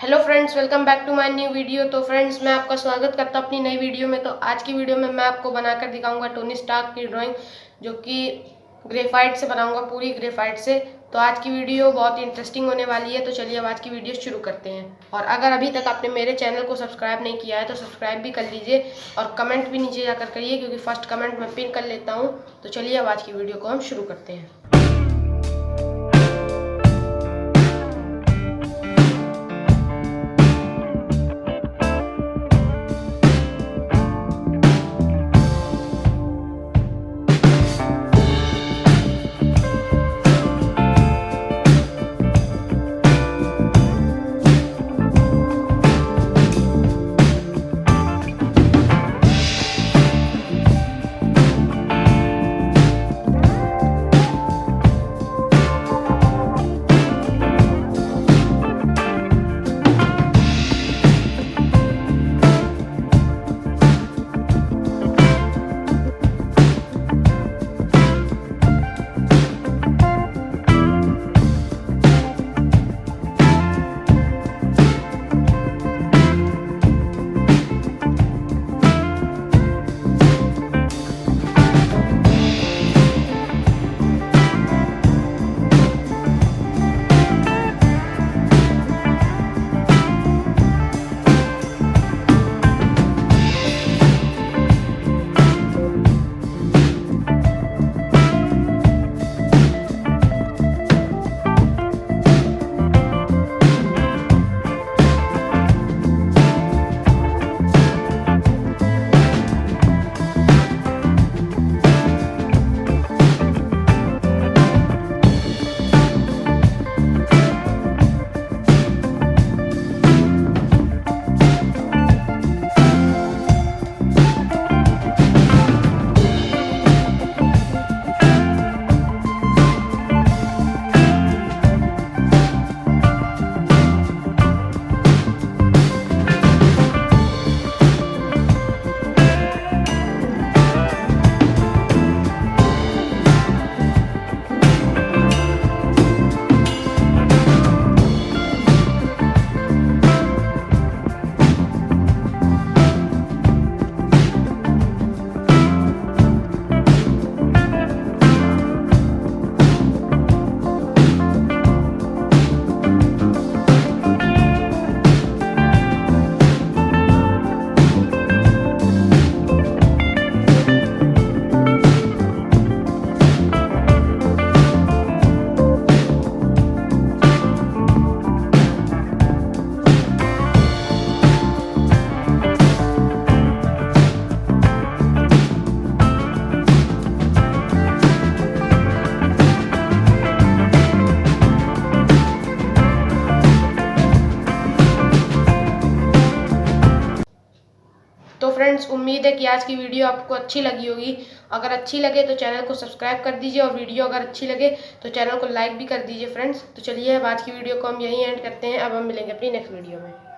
Hello friends, welcome back to my new video. तो friends, मैं आपका स्वागत करता हूं अपनी नई वीडियो में। तो आज की वीडियो में मैं आपको बनाकर दिखाऊंगा टोनी स्टार्क की ड्राइंग, जो कि ग्रेफाइट से बनाऊंगा, पूरी ग्रेफाइट से। तो आज की वीडियो बहुत इंटरेस्टिंग होने वाली है। तो चलिए अब आज की वीडियो शुरू करते हैं। और अगर अभी तक आपने मेरे चैनल को सब्सक्राइब नहीं किया है तो सब्सक्राइब भी कर लीजिए और कमेंट भी नीचे जाकर करिए, क्योंकि फर्स्ट कमेंट मैं पिन कर लेता हूँ। तो चलिए अब आज की वीडियो को हम शुरू करते हैं। तो फ्रेंड्स, उम्मीद है कि आज की वीडियो आपको अच्छी लगी होगी। अगर अच्छी लगे तो चैनल को सब्सक्राइब कर दीजिए, और वीडियो अगर अच्छी लगे तो चैनल को लाइक भी कर दीजिए फ्रेंड्स। तो चलिए अब आज की वीडियो को हम यहीं एंड करते हैं। अब हम मिलेंगे अपनी नेक्स्ट वीडियो में।